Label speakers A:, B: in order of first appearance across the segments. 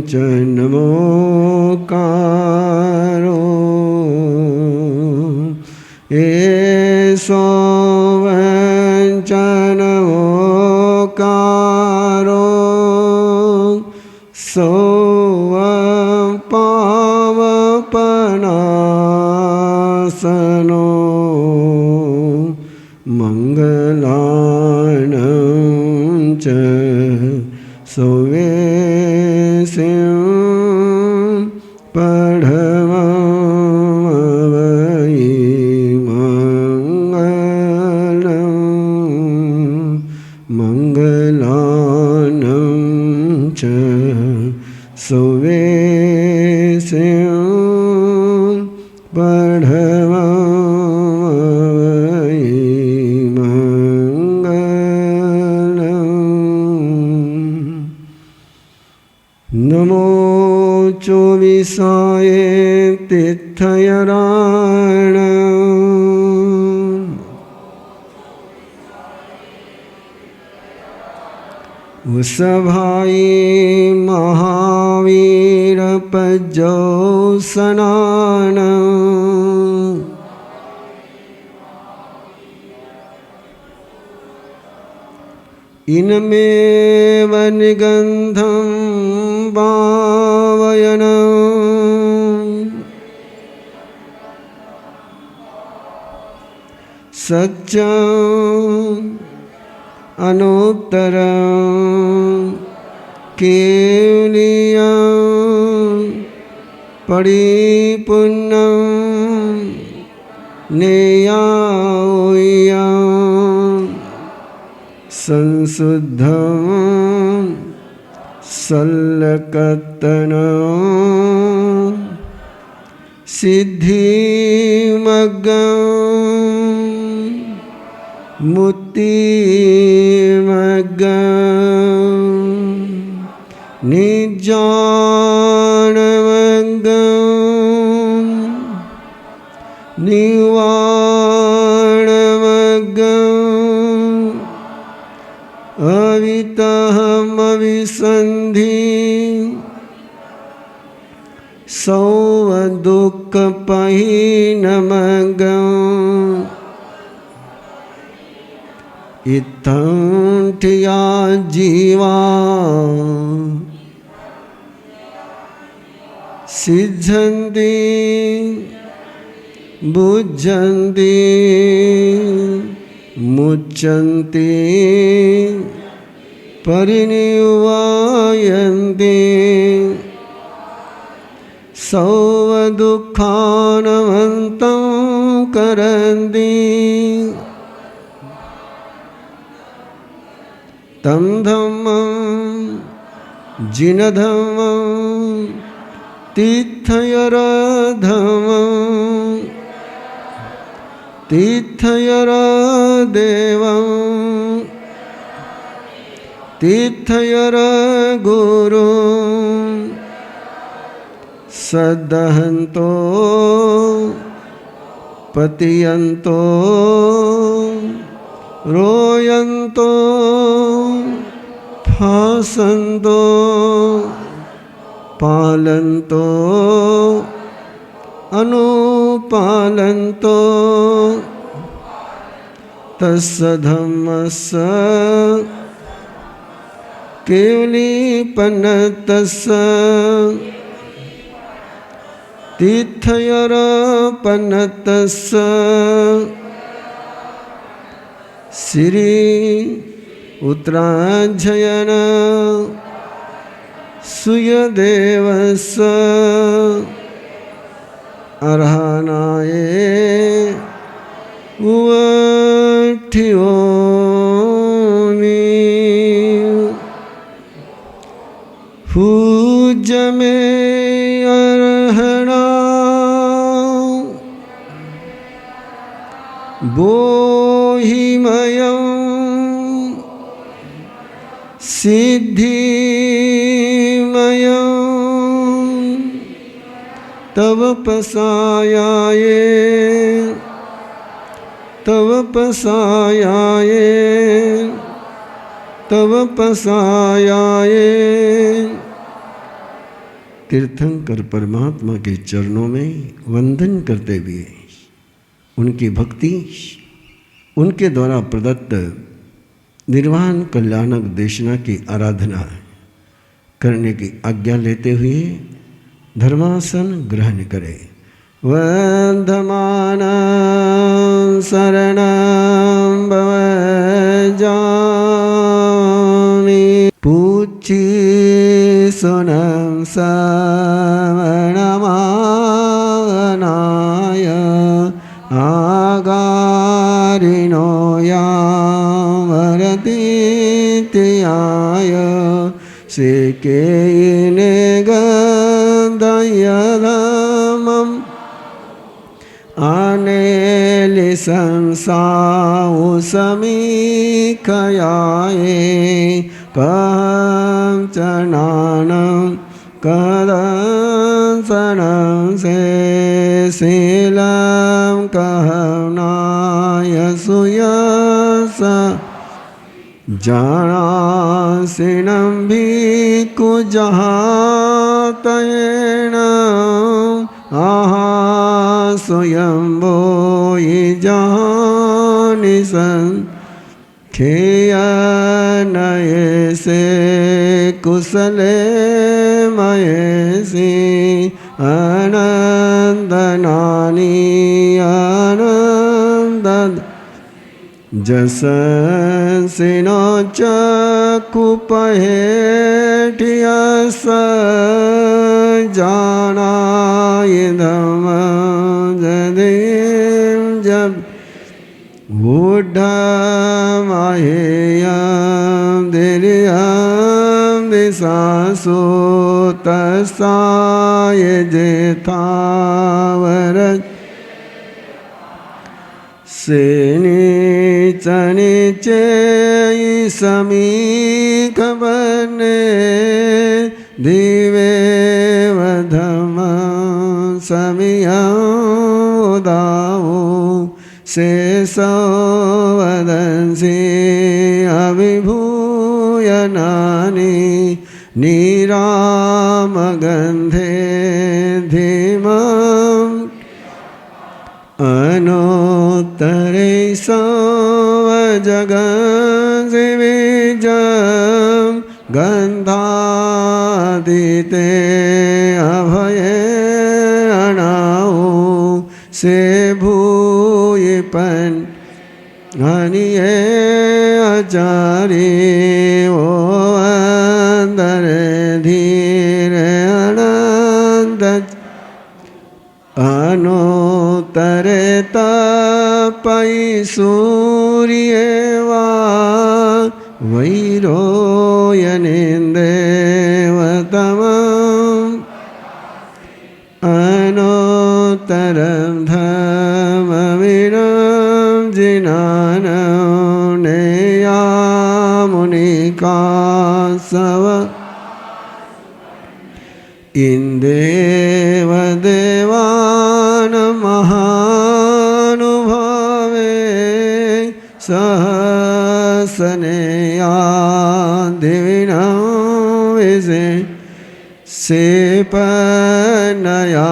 A: च नमोकारो एषो वञ्चनमोकारो सोऽपावपनासनो मङ्गलानं च सोवेशं पठमावै मङ्गलं मङ्गलानं च सोवेशं पठमावै नमो चोविसाय तीर्थयराण वृषभाय महावीर पज्जोसनान इनमेव निगन्धं भावयन् सत्यम् अनुत्तरं केवलीयं परिपूर्णं नेयायं संशुद्धं सल्लकतनं सिद्धिमग्गं मुक्तिमग्गं निज्ञानमग्गं निवारणमग्गं अवितहमविसन्धि सर्वदुःखपहीनमग्गम् इत्थं ठिया जीवा सिद्धन्ति बुद्धन्ति मुच्यन्ति परिनिर्वायन्ति सर्वदुःखानवन्तं करन्ति तं धम्मं जिनधम्मं तीर्थयरधम्मं तीर्थयरदेवं तीर्थयरगुरुं सदहन्तो पतियन्तो रोयन्तो फासन्तो पालन्तो अनुपालन्तो तस्य धम्मस्य केवलीपनतस्य तीर्थयरपनतस्य श्री उत्तरायण सुयदेवस्य अर्हणाय उवठियोमि पूज्य मे अर्हणा बोहिमयं सिद्धिमयं तव पसायाय तव पसायाय तव पसायाय तीर्थंकर परमात्मा के चरणों में वंदन करते हुए उनकी भक्ति, उनके द्वारा प्रदत्त निर्वाण कल्याणक देशना की आराधना करने की आज्ञा लेते हुए धर्मासन ग्रहण करें। वर्धमान शरणं भवजामि पूछि सुनं सवणमानाय आगारिणो यावरतीत्याय सेकेने गन्धयधमम् अनेलिसंसाउ समीकयाये कंचनानं कदंसनं से शीलं कहनाय सुयस जानासिनं भिक्खुजहातयेन आहा स्वयंभो जानिसं खेयनयसे कुशले मयसी अनंदनानि अनंद जसंसिनो चकुपहेठियस जानाय धम जदिं जब बुद्धमहेयं धीर्यं दिशासु तस्साय जेथावरज सेनिचनिचे समीकवने दिवे वधम समियौदावो शेषवदंसि अविभूयनानि निरामगन्धे धीमम् अनोत्तरे सवजगन्सि विजं गन्धादिते अभये अणाओ से भूयिपन् हनिये आचारी ओ अंदरे धीरे अनंत अनोत्तरे तपै सूर्येवा वैरोयनेन्देवतमम् अनोत्तरं धर्मविनं जिनानं नेयामुनिकासव इंदेवदेवानमहानुभावे सहसनेया दिविनं विसे सेपनया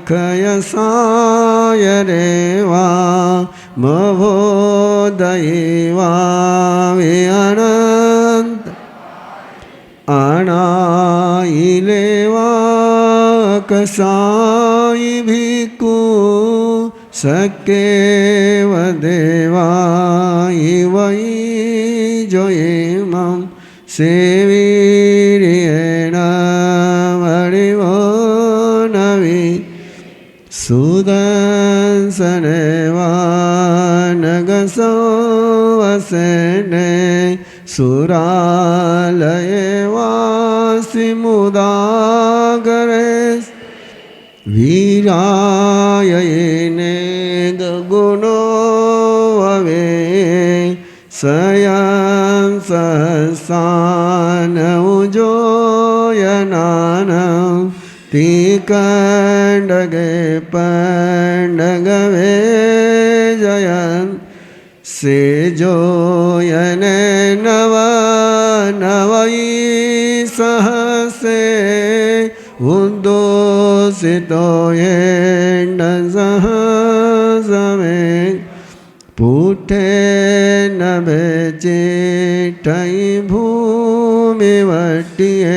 A: खयसाय रेवा मभोदयेवा विअनन्त अनाइलेवा कसाई भिक्खु सकेव देवाई वै जोयेमं सेवीर्येण वरिवो नवि सुदंसनेवा नगसो वसेने सुरालये वासि मुदागरे वीरायने गुणो ववे स्वयं सहसान उजोयनानं तिकंडगे पंडगवे जयन् से जोयने नव नवई सहसे उद्दोषितो येन सहसमे पुठेन भेचिठै भूमिवट्ये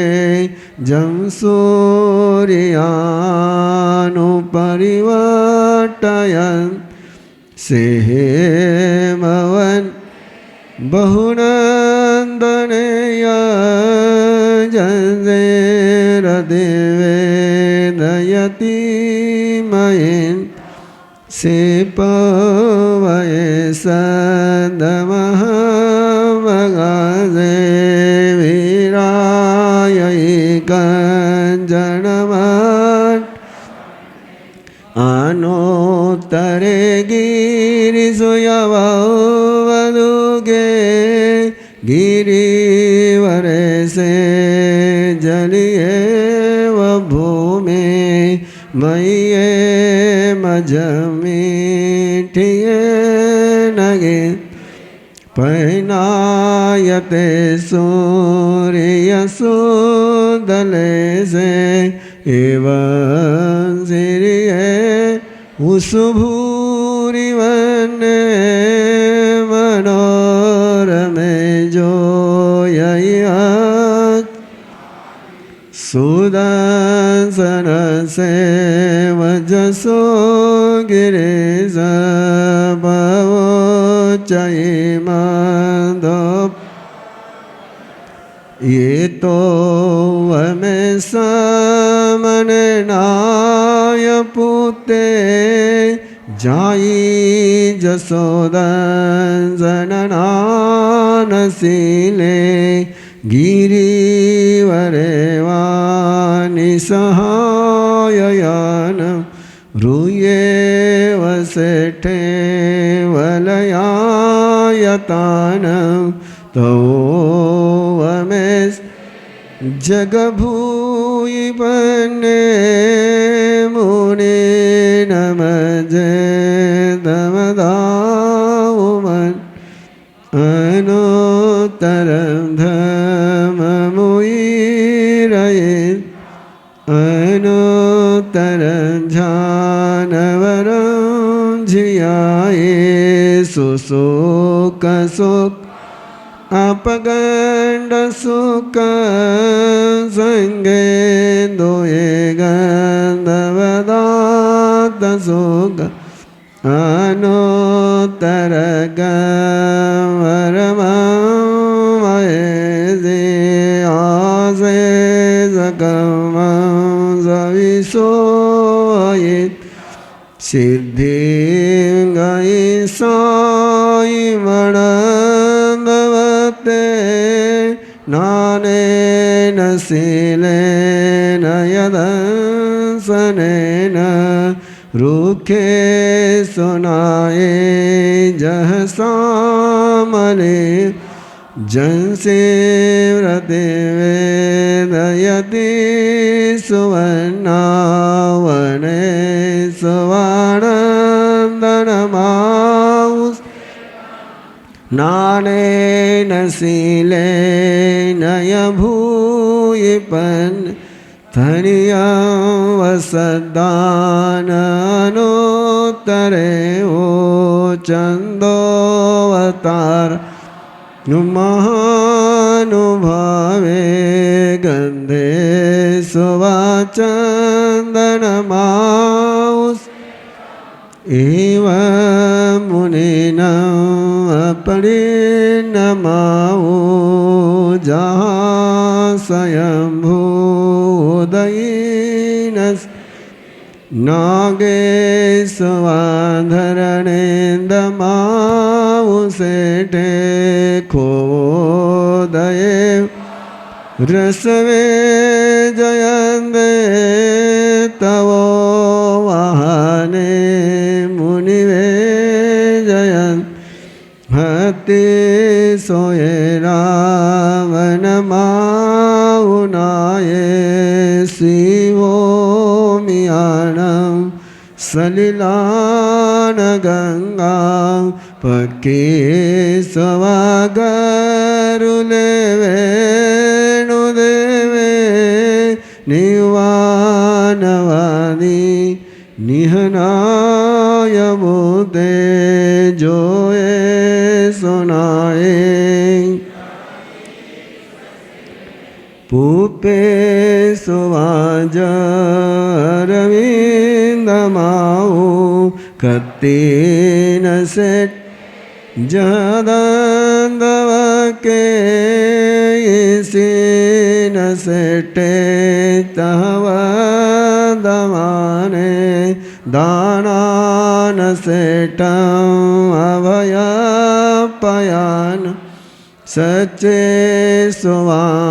A: जं सूर्यानुपरिवर्तयन् सेहेमवन् बहुनन्दनेय जन्देरदेवेदयति मयिन् सेपवये सदमहमगाजे वीरायैकञ्जनमन् आनोत्तरे गिरिसुयववदुगे गिरिवरे से जलिएव भूमि मय्ये मजमीठिये नगे पैनायते सूर्यसुदले से एवं सिरिये उसभूरिवने मनोरमे जोययत् सुदर्शन से वजसो गिरिश भवोच्चये माधव ये तो वमे समननाय पुते जाई जसोदननानशीले गिरिवरे वानि सहाययान रूये वसेठे वलयायतान तो वमेस जगभूयि पन्ने मुनि नमजे दमदावमन अनुत्तरं धममुयिरये अनुत्तरं जानवरं झियाये सुसुख सुख अपगंड सुख संगे दोये गंधवदात सुख अनुत्तर गमरमये आसे सकम सविसोयित सिद्धि गई साई मणन्दवते नाने नशीलेन यदंसनेन रूखे सुनाए जह सामले जंसे व्रते वेदयति सुवर्णावने सुवानन्दनमाउस नानेन शीलेन यभूयिपन् धनियं वसदाननोत्तरे ओ चन्दोऽवतार महानुभावे गन्धे सुवाचन्दनमाउस एवं मुनिनां अपरिणमाओ जहाँ स्वयंभूदयीनस् नागेशवाधरणेन्दमाओ सेठे खोदये रसवे जयन्दे तवो वाहने मुनिवे जयन् हते सोये रावणमाउनाये शिवो मियाणं सलिलान गंगा पक्के सवागरुले वेणुदेवे નિવાનવાદી નિહનાય ભૂતે જોએ સુનાએ પૂપે સુવાજ અરવિંદમાઉ કત્તિન સેટ જદંદવ કે ઇસીન સેટે તહવ દમાને દાનાન સેટં અભયપયાન સચે સુવાનવજવયન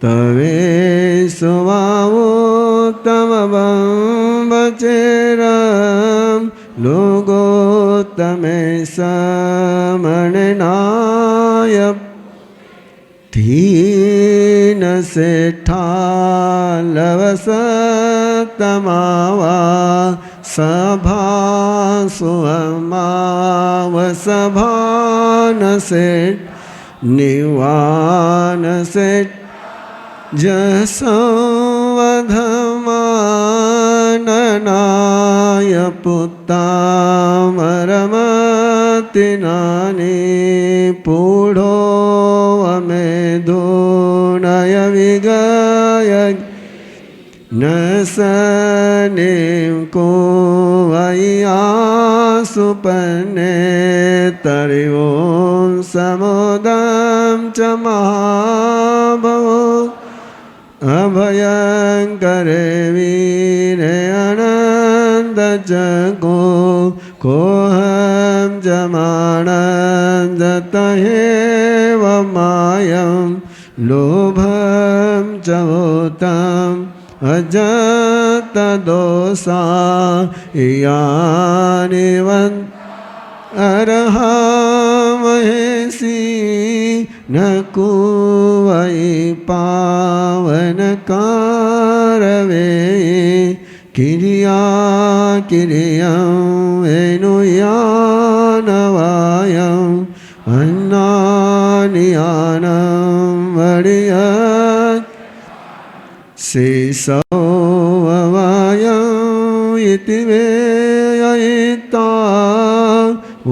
A: તવે સુવાવોત્તમબંબચેરમ લોગોત્તમે સમણનાય ધીન સેઠાલવસતમાવા સભાસુમાવ સભાન સેઠ નિવાન સેઠ જસંવધમાનનાય પુત્તામરમતિનાની પૂઢો અમેધોનય વિગય નસનેમ કો વૈયાસુપને તરિવોમ સમોદમ ચ મહાભવો અભયંકરે વીરે અનંત ચકો કોહમ જમાણં જતહેવ માયમ લોભમ ચવોતમ અજત દોષા યાનિવંત અરહામહેસી નકુવૈ પાવનકારવે કિરિયા કિરિયં વેનુયાનવાયં અન્નાનિયાનં વડિયત શેષવાયં ઇતિ વેયિતા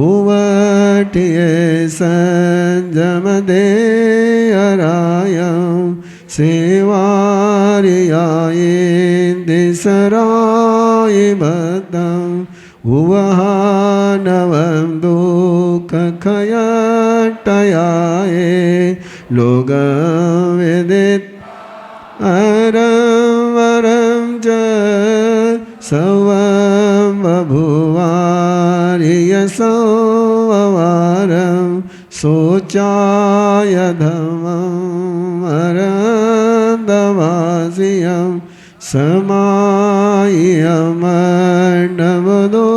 A: ઉવટિયે સંજમદેયરાયં સેવારિયાયે સરાય બદં ઉવહાનવં દુઃખખયટયાય લોગં વેદિત અરં વરં ચ સવં બભુવારિય સંવવારં શોચાય ધમં અરંદવાસિયં સમાયમર્ણવદો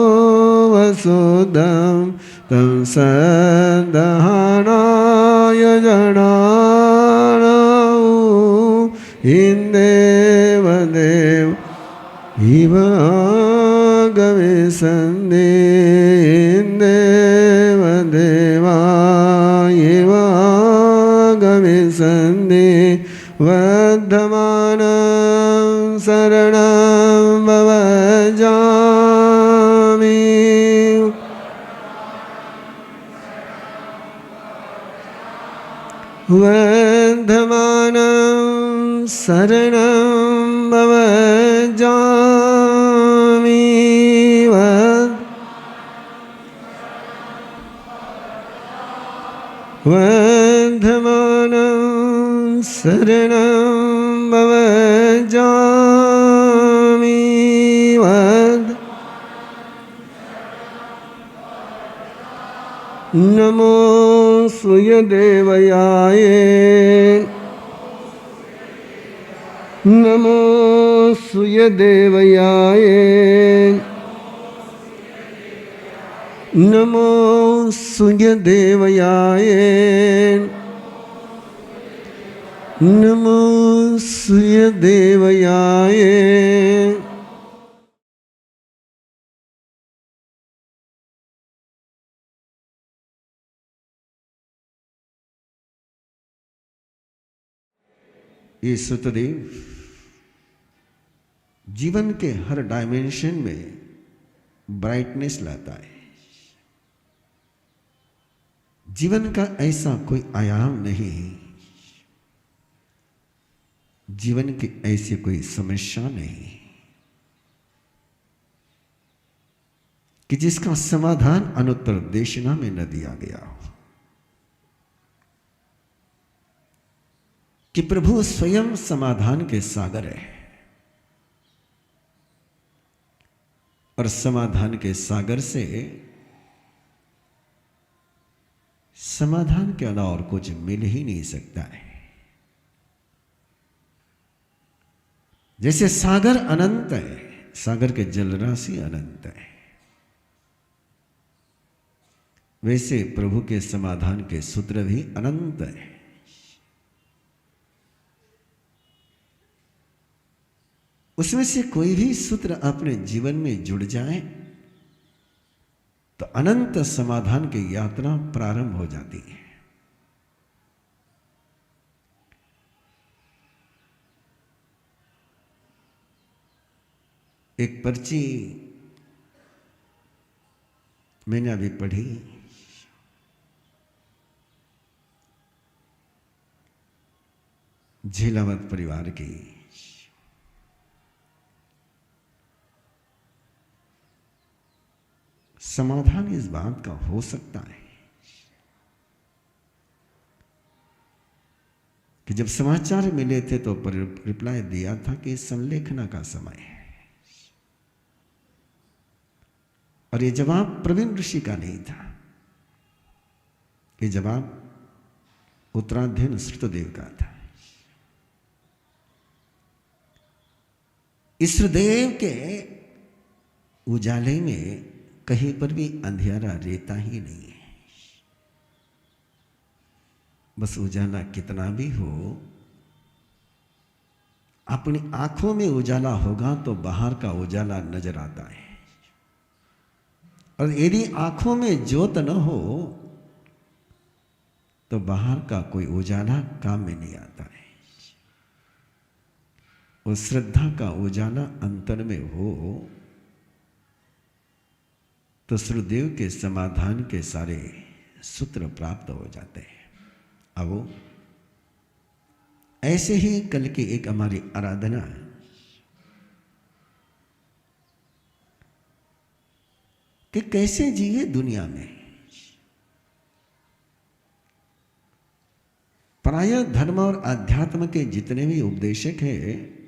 A: વસુદં तं સંદહાનાય જણાણૌ ઇન્દેવ દેવ ઇવ આગમે સંદે ઇન્દેવ દેવા ઇવ આગમે સંદે વર્ધમાનં શરણં ભવજામિ વર્ધમાનં શરણં ભવજામિ વર્ધમાનં શરણં ભવજામિ નમો સૂર્યદેવયાય નમો સૂર્યદેવયાય નમો સૂર્યદેવયાય નમો સૂર્યદેવયાય ये सुतदेव जीवन के हर डायमेंशन में ब्राइटनेस लाता है। जीवन का ऐसा कोई आयाम नहीं, जीवन की ऐसी कोई समस्या नहीं कि जिसका समाधान अनुत्तर देशना में न दिया गया हो। कि प्रभु स्वयं समाधान के सागर है और समाधान के सागर से समाधान के अलावा और कुछ मिल ही नहीं सकता है। जैसे सागर अनंत है, सागर के जलराशि अनंत है, वैसे प्रभु के समाधान के सूत्र भी अनंत है। उसमें से कोई भी सूत्र अपने जीवन में जुड़ जाए तो अनंत समाधान की यात्रा प्रारंभ हो जाती है। एक पर्ची मैंने अभी पढ़ी, झीलावत परिवार की। समाधान इस बात का हो सकता है कि जब समाचार मिले थे तो रिप्लाई दिया था कि संलेखना का समय है, और ये जवाब प्रवीण ऋषि का नहीं था, ये जवाब उत्तराध्ययन श्रुतदेव का था। ईश्वरदेव के उजाले में कहीं पर भी अंधेरा रहता ही नहीं है। बस उजाला कितना भी हो, अपनी आंखों में उजाला होगा तो बाहर का उजाला नजर आता है, और यदि आंखों में ज्योत न हो तो बाहर का कोई उजाला काम में नहीं आता है। वो श्रद्धा का उजाला अंतर में हो तो श्रुदेव के समाधान के सारे सूत्र प्राप्त हो जाते हैं। अब ऐसे ही कल की एक हमारी आराधना कि कैसे जिए दुनिया में। प्राय धर्म और अध्यात्म के जितने भी उपदेशक हैं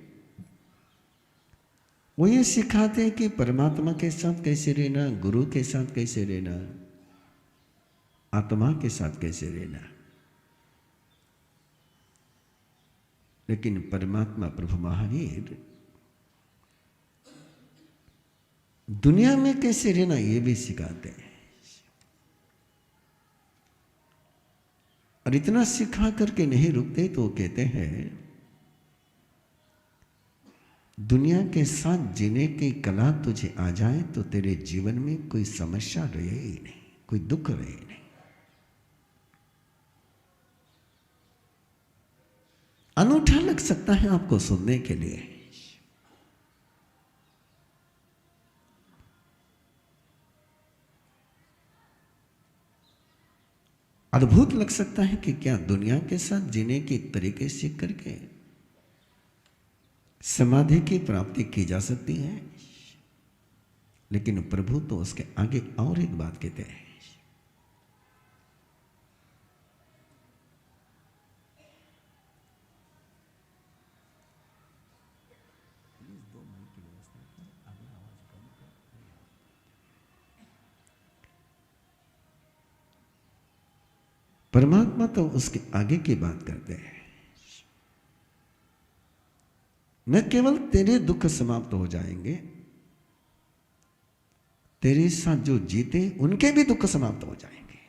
A: वो ये सिखाते हैं कि परमात्मा के साथ कैसे रहना, गुरु के साथ कैसे रहना, आत्मा के साथ कैसे रहना। लेकिन परमात्मा प्रभु महावीर दुनिया में कैसे रहना ये भी सिखाते हैं, और इतना सिखा करके नहीं रुकते तो कहते हैं दुनिया के साथ जीने की कला तुझे आ जाए तो तेरे जीवन में कोई समस्या रहे ही नहीं, कोई दुख रहे ही नहीं। अनूठा लग सकता है आपको सुनने के लिए, अद्भुत लग सकता है कि क्या दुनिया के साथ जीने की तरीके सीख करके समाधि की प्राप्ति की जा सकती है। लेकिन प्रभु तो उसके आगे और एक बात कहते हैं, परमात्मा तो उसके आगे की बात करते हैं, न केवल तेरे दुख समाप्त हो जाएंगे, तेरे साथ जो जीते उनके भी दुख समाप्त हो जाएंगे।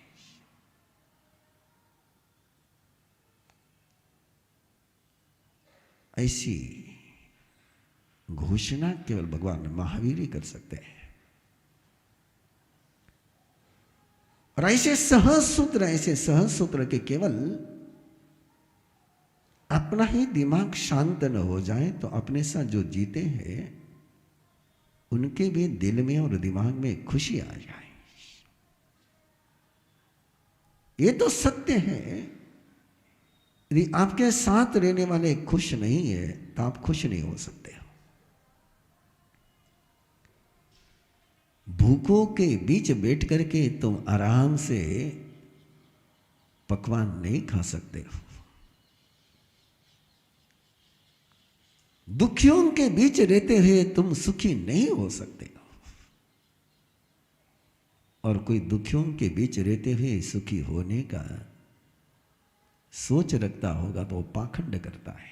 A: ऐसी घोषणा केवल भगवान महावीर ही कर सकते हैं। और ऐसे सहज सूत्र के केवल अपना ही दिमाग शांत न हो जाए तो अपने साथ जो जीते हैं उनके भी दिल में और दिमाग में खुशी आ जाए। ये तो सत्य है। यदि आपके साथ रहने वाले खुश नहीं है तो आप खुश नहीं हो सकते हो। भूखों के बीच बैठ करके तुम आराम से पकवान नहीं खा सकते हो। दुखियों के बीच रहते हुए तुम सुखी नहीं हो सकते हो। और कोई दुखियों के बीच रहते हुए सुखी होने का सोच रखता होगा तो वो पाखंड करता है।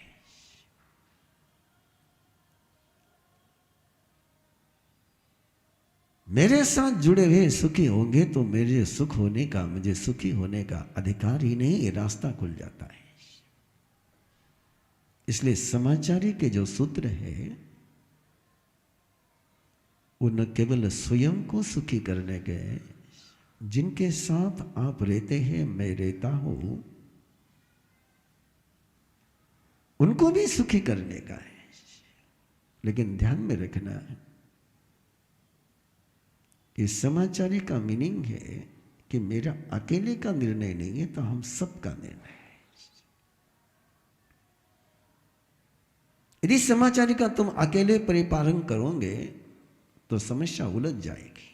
A: मेरे साथ जुड़े हुए सुखी होंगे तो मेरे सुख होने का, मुझे सुखी होने का अधिकार ही नहीं, ये रास्ता खुल जाता है। इसलिए समाचारी के जो सूत्र है वो न केवल स्वयं को सुखी करने के, जिनके साथ आप रहते हैं, मैं रहता हूं, उनको भी सुखी करने का है। लेकिन ध्यान में रखना है कि समाचारी का मीनिंग है कि मेरा अकेले का निर्णय नहीं है, तो हम सबका निर्णय है। यदि समाचारी का तुम अकेले परिपालन करोगे तो समस्या उलझ जाएगी।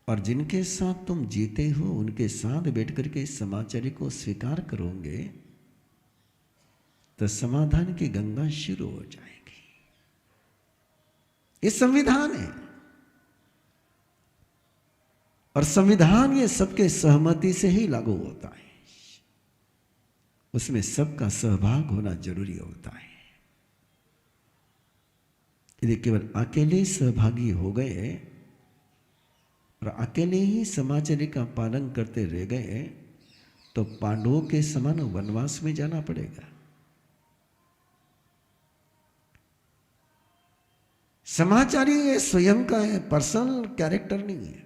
A: और जिनके साथ तुम जीते हो उनके साथ बैठकर के समाचारी को स्वीकार करोगे तो समाधान की गंगा शुरू हो जाएगी। ये संविधान है और संविधान ये सबके सहमति से ही लागू होता है। उसमें सबका सहभाग होना जरूरी होता है। यदि केवल अकेले सहभागी हो गए और अकेले ही समाचारी का पालन करते रह गए तो पांडवों के समान वनवास में जाना पड़ेगा। समाचारी ये स्वयं का है, पर्सनल कैरेक्टर नहीं है।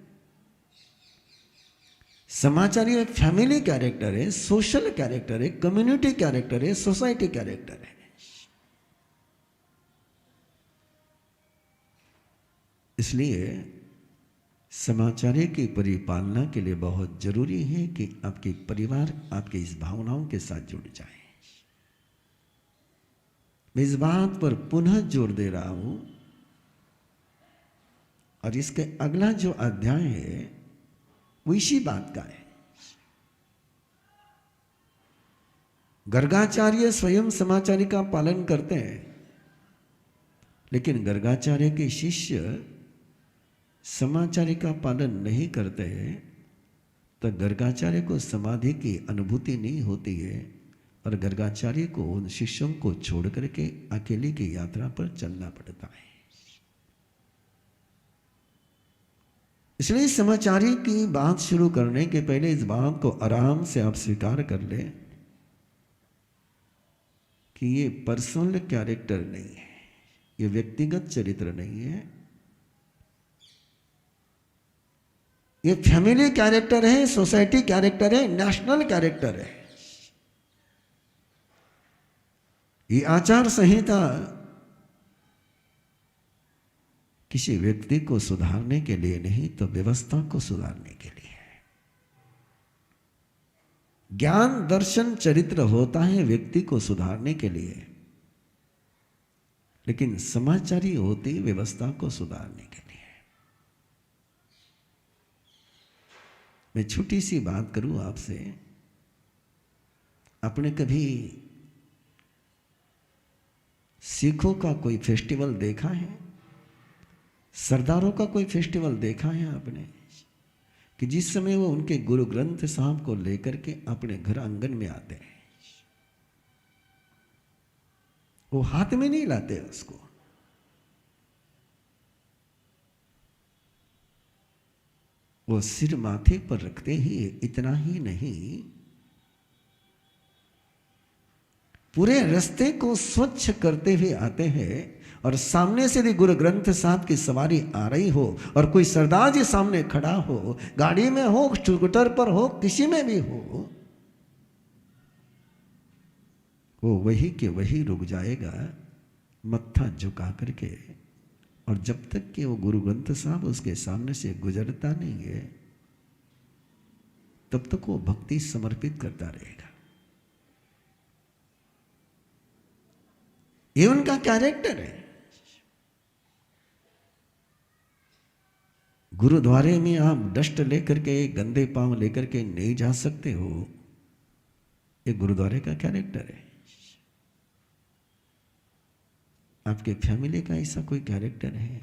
A: समाचारी एक फैमिली कैरेक्टर है, सोशल कैरेक्टर है, कम्युनिटी कैरेक्टर है, सोसाइटी कैरेक्टर है। इसलिए समाचारी की परिपालना के लिए बहुत जरूरी है कि आपके परिवार आपके इस भावनाओं के साथ जुड़ जाए। मैं इस बात पर पुनः जोर दे रहा हूं और इसके अगला जो अध्याय है वो इसी बात का है। गर्गाचार्य स्वयं समाचारी का पालन करते हैं, लेकिन गर्गाचार्य के शिष्य समाचारी का पालन नहीं करते हैं तो गर्गाचार्य को समाधि की अनुभूति नहीं होती है और गर्गाचार्य को उन शिष्यों को छोड़ करके अकेले की यात्रा पर चलना पड़ता है। इसलिए समाचारी की बात शुरू करने के पहले इस बात को आराम से आप स्वीकार कर लें कि ये पर्सनल कैरेक्टर नहीं है, ये व्यक्तिगत चरित्र नहीं है, ये फैमिली कैरेक्टर है, सोसाइटी कैरेक्टर है, नेशनल कैरेक्टर है। ये आचार संहिता किसी व्यक्ति को सुधारने के लिए नहीं तो व्यवस्था को सुधारने के लिए है। ज्ञान दर्शन चरित्र होता है व्यक्ति को सुधारने के लिए, लेकिन समाचारी होती व्यवस्था को सुधारने के लिए। मैं छोटी सी बात करूं आपसे, आपने कभी सिखों का कोई फेस्टिवल देखा है? सरदारों का कोई फेस्टिवल देखा है आपने कि जिस समय वो उनके गुरु ग्रंथ साहब को लेकर के अपने घर आंगन में आते हैं, वो हाथ में नहीं लाते उसको, वो सिर माथे पर रखते ही, इतना ही नहीं पूरे रास्ते को स्वच्छ करते हुए आते हैं। और सामने से यदि गुरु ग्रंथ साहब की सवारी आ रही हो और कोई सरदार जी सामने खड़ा हो, गाड़ी में हो, स्कूटर पर हो, किसी में भी हो, वो वही के वही रुक जाएगा मत्था झुका करके, और जब तक कि वो गुरु ग्रंथ साहब उसके सामने से गुजरता नहीं है तब तक वो भक्ति समर्पित करता रहेगा। ये उनका कैरेक्टर है। गुरुद्वारे में आप डस्ट लेकर के, गंदे पांव लेकर के नहीं जा सकते हो, ये गुरुद्वारे का कैरेक्टर है। आपके फैमिली का ऐसा कोई कैरेक्टर है,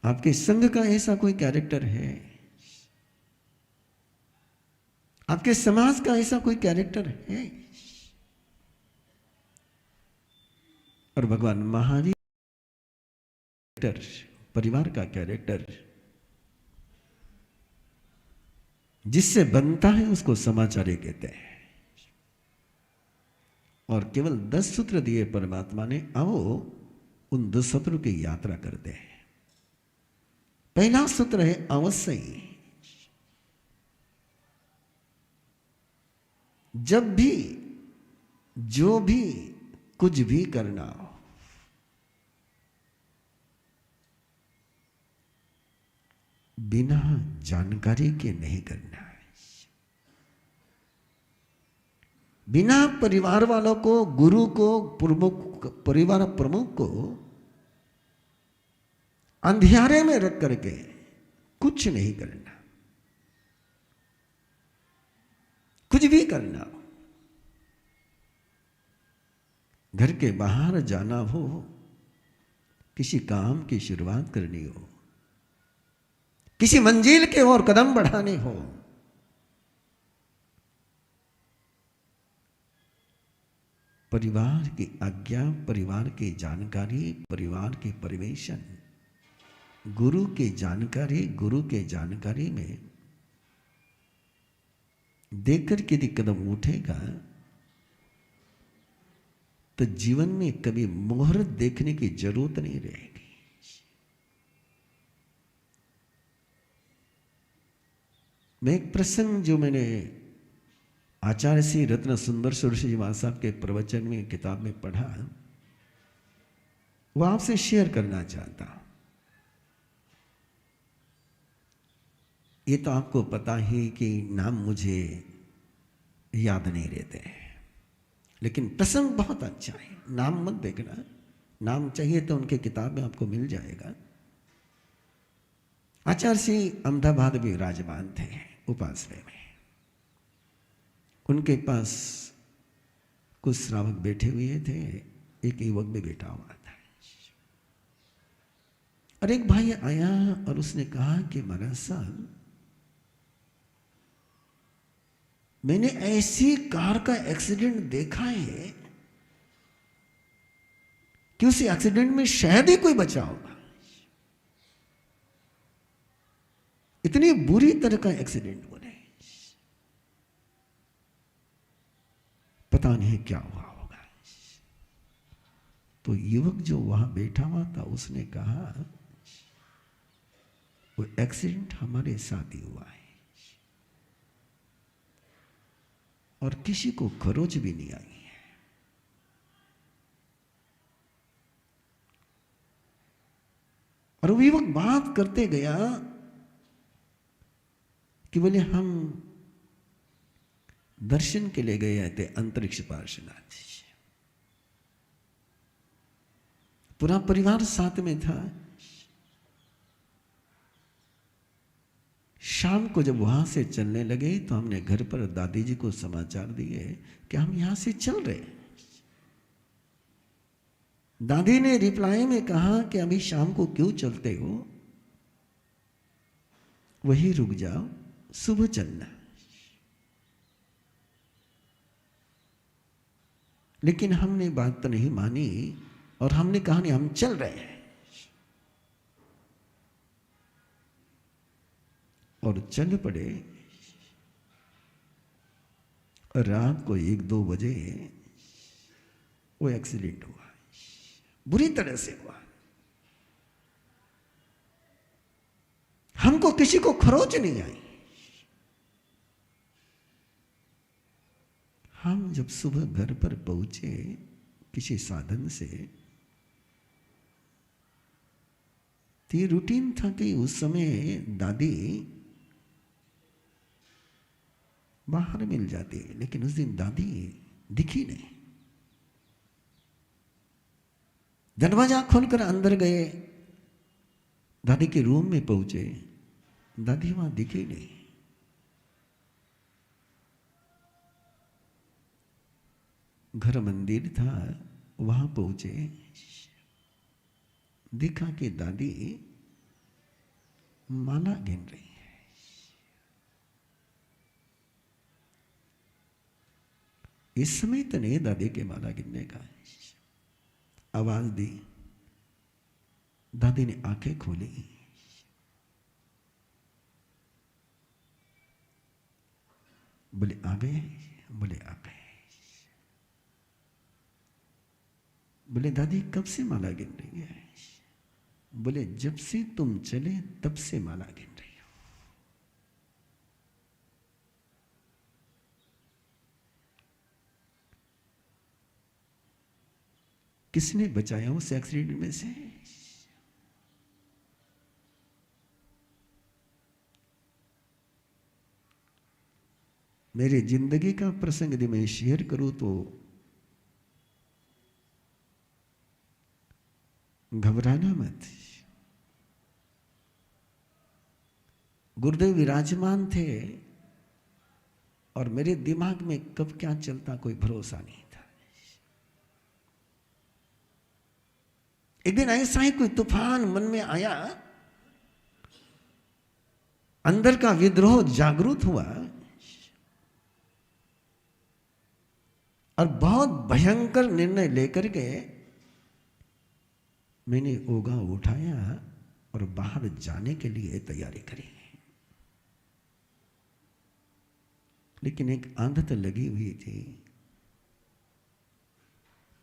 A: आपके संघ का ऐसा कोई कैरेक्टर है, आपके समाज का ऐसा कोई कैरेक्टर है। और भगवान महावीर परिवार का कैरेक्टर जिससे बनता है उसको समाचार्य कहते हैं। और केवल 10 सूत्र दिए परमात्मा ने, आओ उन 10 सूत्रों की यात्रा करते हैं। पहला सूत्र है अवश्य ही। जब भी जो भी कुछ भी करना हो, बिना जानकारी के नहीं करना है। बिना परिवार वालों को, गुरु को, प्रमुख परिवार प्रमुख को अंधियारे में रख करके कुछ नहीं करना। कुछ भी करना, घर के बाहर जाना हो, किसी काम की शुरुआत करनी हो, किसी मंजिल के ओर कदम बढ़ाने हो, परिवार की आज्ञा, परिवार की जानकारी, परिवार के परिवेशन, गुरु की जानकारी, गुरु के जानकारी में देखकर यदि कदम उठेगा तो जीवन में कभी मुहूर्त देखने की जरूरत नहीं रहेगी। मैं एक प्रसंग जो मैंने आचार्य श्री रत्न सुंदर सरस्वती जी महाराज साहब के प्रवचन में, किताब में पढ़ा, वो आपसे शेयर करना चाहता हूं। ये तो आपको पता ही कि नाम मुझे याद नहीं रहते हैं, लेकिन प्रसंग बहुत अच्छा है। नाम मत देखना, नाम चाहिए तो उनके किताब में आपको मिल जाएगा। आचार्य श्री अहमदाबाद भी विराजमान थे उपासना में। उनके पास कुछ श्रावक बैठे हुए थे, एक युवक भी बैठा हुआ था। और एक भाई आया और उसने कहा कि महाराज साहब, मैंने ऐसी कार का एक्सीडेंट देखा है कि उस एक्सीडेंट में शायद ही कोई बचा होगा। इतनी बुरी तरह का एक्सीडेंट बने, पता नहीं क्या हुआ होगा। तो युवक जो वहां बैठा हुआ था उसने कहा, वो एक्सीडेंट हमारे साथ ही हुआ है और किसी को खरोच भी नहीं आई है। और वो युवक बात करते गया कि बोले हम दर्शन के लिए गए थे अंतरिक्ष पार्श्वनाथ। पूरा परिवार साथ में था। शाम को जब वहां से चलने लगे तो हमने घर पर दादी जी को समाचार दिए कि हम यहां से चल रहे हैं। दादी ने रिप्लाई में कहा कि अभी शाम को क्यों चलते हो, वही रुक जाओ, सुबह चलना। लेकिन हमने बात तो नहीं मानी और हमने कहा नहीं, हम चल रहे हैं। और चल पड़े। रात को 1-2 बजे वो एक्सीडेंट हुआ, बुरी तरह से हुआ। हमको किसी को खरोच नहीं आई। हम जब सुबह घर पर पहुंचे किसी साधन से, तो ये रूटीन था कि उस समय दादी बाहर मिल जाती, लेकिन उस दिन दादी दिखी नहीं। दरवाजा खोलकर अंदर गए, दादी के रूम में पहुंचे, दादी वहां दिखी नहीं। घर मंदिर था, वहां पहुंचे, देखा कि दादी माला गिन रही है। इस समय तो नहीं दादी के माला गिनने का। आवाज दी, दादी ने आंखें खोली, बोले आ गए, बोले आ गए। बोले दादी कब से माला गिन रही है? बोले जब से तुम चले तब से माला गिन रही हो। किसने बचाया उस एक्सीडेंट में से? मेरी जिंदगी का प्रसंग यदि मैं शेयर करूं तो घबराना मत। गुरुदेव विराजमान थे और मेरे दिमाग में कब क्या चलता कोई भरोसा नहीं था। एक दिन ऐसा ही कोई तूफान मन में आया, अंदर का विद्रोह जागृत हुआ और बहुत भयंकर निर्णय लेकर के मैंने ओगा उठाया और बाहर जाने के लिए तैयारी करी। लेकिन एक आदत लगी हुई थी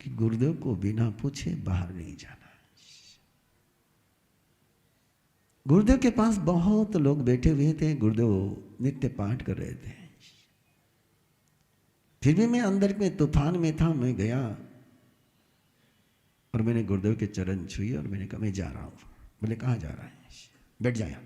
A: कि गुरुदेव को बिना पूछे बाहर नहीं जाना। गुरुदेव के पास बहुत लोग बैठे हुए थे, गुरुदेव नित्य पाठ कर रहे थे। फिर भी मैं अंदर में तूफान में था। मैं गया और मैंने गुरुदेव के चरण छुए और मैंने कहा मैं जा रहा हूं। बोले कहाँ जा रहा है? बैठ जाया।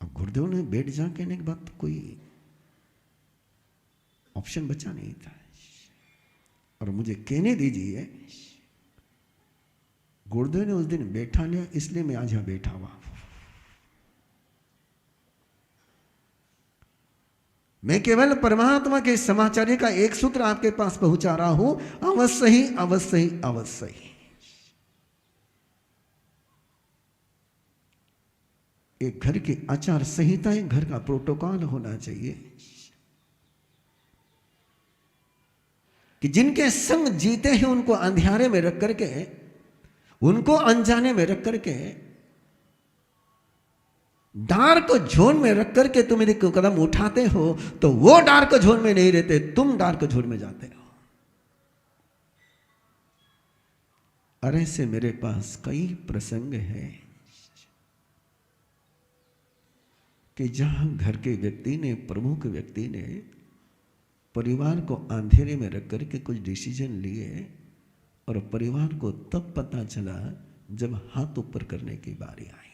A: अब गुरुदेव ने बैठ जा कहने के बाद तो कोई ऑप्शन बचा नहीं था। और मुझे कहने दीजिए, गुरुदेव ने उस दिन बैठा लिया, इसलिए मैं आज यहां बैठा हुआ। मैं केवल परमात्मा के समाचार्य का एक सूत्र आपके पास पहुंचा रहा हूं, अवश्य ही अवश्य ही अवश्य ही। एक घर की आचार संहिताएं, घर का प्रोटोकॉल होना चाहिए कि जिनके संग जीते हैं उनको अंधियारे में रख करके, उनको अनजाने में रख करके, डार्क जोन में रख करके तुम यदि कदम उठाते हो तो वो डार्क जोन में नहीं रहते, तुम डार्क जोन में जाते हो। और ऐसे मेरे पास कई प्रसंग हैं कि जहां घर के व्यक्ति ने, प्रमुख व्यक्ति ने परिवार को अंधेरे में रख करके कुछ डिसीजन लिए और परिवार को तब पता चला जब हाथ ऊपर करने की बारी आई।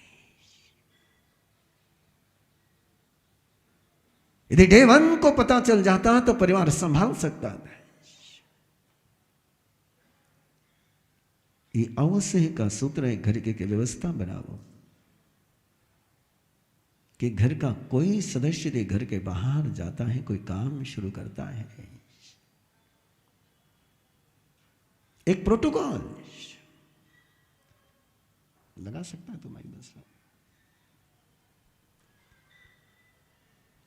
A: यदि डे वन को पता चल जाता तो परिवार संभाल सकता था। ये अवश्य का सूत्र है, घर की व्यवस्था बनाओ कि घर का कोई सदस्य यदि घर के बाहर जाता है, कोई काम शुरू करता है, एक प्रोटोकॉल लगा सकता है तुम्हारी बस।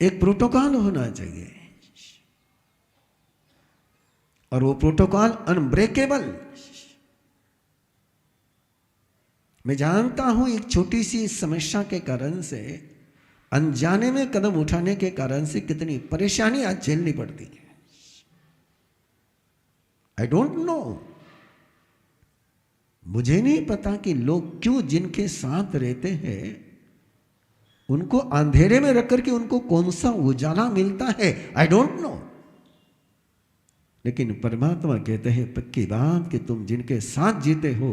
A: एक प्रोटोकॉल होना चाहिए और वो प्रोटोकॉल अनब्रेकेबल। मैं जानता हूं एक छोटी सी समस्या के कारण से, अनजाने में कदम उठाने के कारण से कितनी परेशानी आज झेलनी पड़ती है। आई डोंट नो मुझे नहीं पता कि लोग क्यों जिनके साथ रहते हैं उनको अंधेरे में रख करके उनको कौन सा उजाला मिलता है, आई डोंट नो। लेकिन परमात्मा कहते हैं पक्की बात कि तुम जिनके साथ जीते हो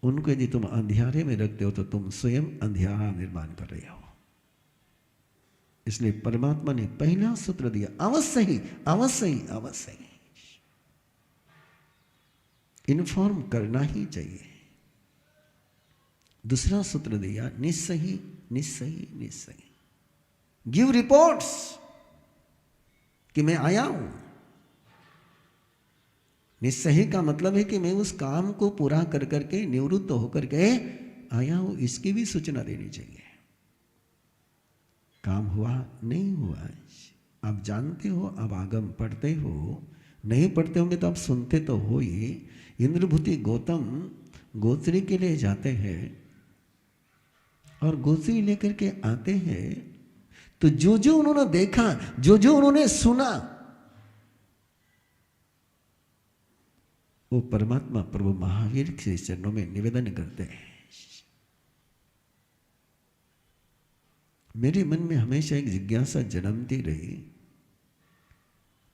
A: उनको यदि तुम अंधियारे में रखते हो तो तुम स्वयं अंधियारा निर्माण कर रहे हो। इसलिए परमात्मा ने पहला सूत्र दिया, अवश्य ही अवश्य ही अवश्य ही इन्फॉर्म करना ही चाहिए। दूसरा सूत्र दिया, निश्चय ही निश्चय ही निश्चय ही गिव रिपोर्ट्स कि मैं आया हूं। निश्चय ही का मतलब है कि मैं उस काम को पूरा कर करके निवृत्त होकर के आया हूं, इसकी भी सूचना देनी चाहिए। काम हुआ नहीं हुआ आप जानते हो, आप आगम पढ़ते हो, नहीं पढ़ते होंगे तो आप सुनते तो हो ही। इंद्रभूति गौतम गोत्री के लिए जाते हैं और गोत्री लेकर के आते हैं, तो जो जो उन्होंने देखा, जो जो उन्होंने सुना, वो परमात्मा प्रभु महावीर के चरणों में निवेदन करते हैं। मेरे मन में हमेशा एक जिज्ञासा जन्मती रही,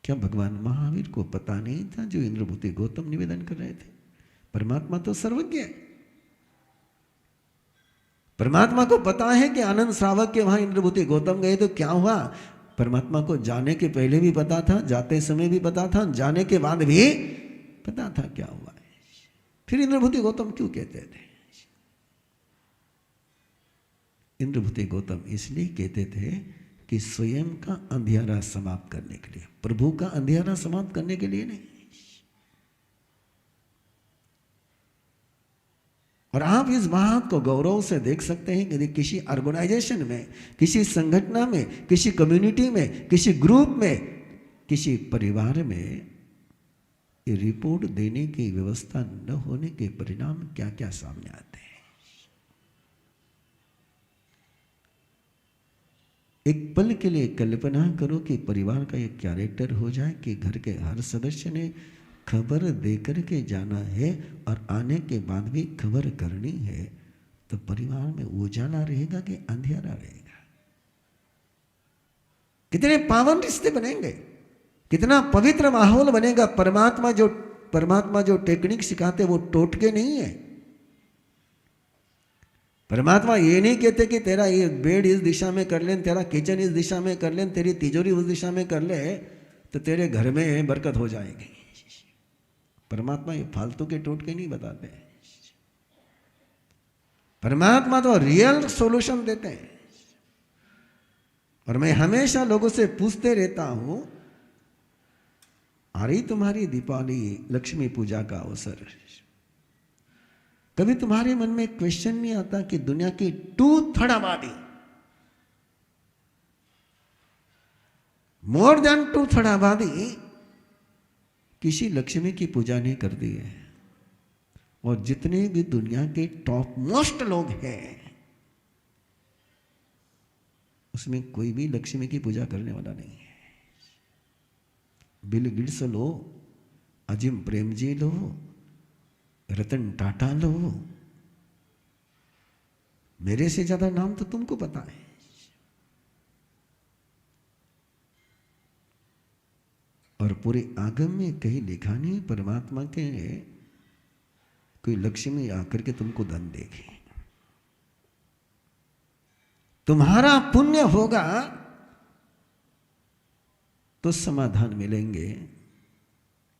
A: क्या भगवान महावीर को पता नहीं था जो इंद्रभूति गौतम निवेदन कर रहे थे? परमात्मा तो सर्वज्ञ है। परमात्मा को पता है कि आनंद श्रावक के वहां इंद्रभूति गौतम गए तो क्या हुआ। परमात्मा को जाने के पहले भी पता था, जाते समय भी पता था, जाने के बाद भी पता था क्या हुआ है। फिर इंद्रभूति गौतम क्यों कहते थे? इंद्रभूति गौतम इसलिए कहते थे कि स्वयं का अंधियारा समाप्त करने के लिए, प्रभु का अंधियारा समाप्त करने के लिए नहीं। और आप इस बात को गौरव से देख सकते हैं कि यदि किसी ऑर्गेनाइजेशन में, किसी संगठन में, किसी कम्युनिटी में, किसी ग्रुप में, किसी परिवार में ये रिपोर्ट देने की व्यवस्था न होने के परिणाम क्या क्या सामने आते हैं। एक पल के लिए कल्पना करो कि परिवार का एक कैरेक्टर हो जाए कि घर के हर सदस्य ने खबर देकर के जाना है और आने के बाद भी खबर करनी है, तो परिवार में उजाला रहेगा कि अंधेरा रहेगा? कितने पावन रिश्ते बनेंगे, कितना पवित्र माहौल बनेगा। परमात्मा जो टेक्निक सिखाते वो टोटके नहीं है। परमात्मा ये नहीं कहते कि तेरा ये बेड इस दिशा में कर ले, तेरा किचन इस दिशा में कर ले, तेरी तिजोरी उस दिशा में कर ले तो तेरे घर में बरकत हो जाएगी। परमात्मा ये फालतू के टोटके नहीं बताते। परमात्मा तो रियल सॉल्यूशन देते हैं। और मैं हमेशा लोगों से पूछते रहता हूं, आ रही तुम्हारी दीपावली, लक्ष्मी पूजा का अवसर, कभी तुम्हारे मन में क्वेश्चन नहीं आता कि दुनिया की 2/3 आबादी, मोर देन 2/3 आबादी किसी लक्ष्मी की पूजा नहीं करती है। और जितने भी दुनिया के टॉप मोस्ट लोग हैं उसमें कोई भी लक्ष्मी की पूजा करने वाला नहीं है। बिल गेट्स लो, अजिम प्रेमजी लो, रतन टाटा लो, मेरे से ज्यादा नाम तो तुमको पता है। और पूरे आगम में कहीं लिखा नहीं परमात्मा के कोई लक्ष्मी आकर के तुमको धन देगी। तुम्हारा पुण्य होगा तो समाधान मिलेंगे।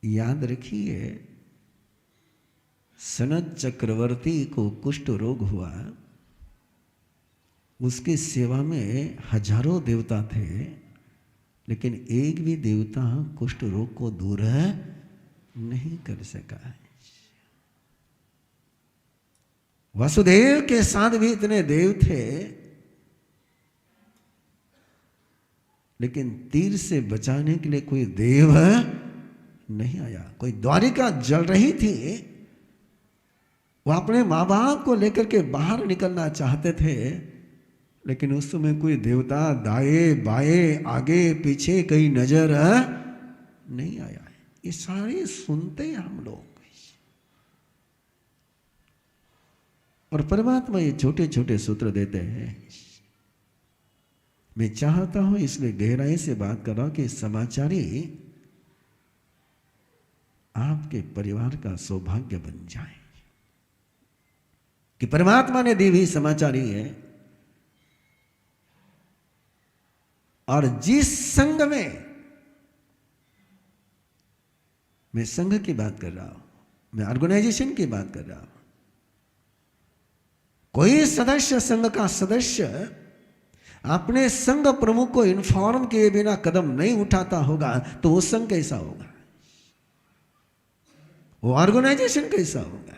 A: याद रखिए, सनत चक्रवर्ती को कुष्ठ रोग हुआ, उसकी सेवा में हजारों देवता थे, लेकिन एक भी देवता कुष्ठ रोग को दूर नहीं कर सका। वसुदेव के साथ भी इतने देव थे, लेकिन तीर से बचाने के लिए कोई देव नहीं आया। कोई द्वारिका जल रही थी, वो अपने माँ बाप को लेकर के बाहर निकलना चाहते थे, लेकिन उस समय कोई देवता दाएं बाएं आगे पीछे कहीं नजर नहीं आया। ये सारे सुनते हैं हम लोग, और परमात्मा ये छोटे छोटे सूत्र देते हैं। मैं चाहता हूं, इसलिए गहराई से बात कर रहा हूं कि समाचारी आपके परिवार का सौभाग्य बन जाए, कि परमात्मा ने दी हुई समाचारी है। और जिस संघ में, मैं संघ की बात कर रहा हूं, मैं ऑर्गेनाइजेशन की बात कर रहा हूं, कोई सदस्य, संघ का सदस्य अपने संघ प्रमुख को इन्फॉर्म किए बिना कदम नहीं उठाता होगा तो वो संघ कैसा होगा, वो ऑर्गेनाइजेशन कैसा होगा।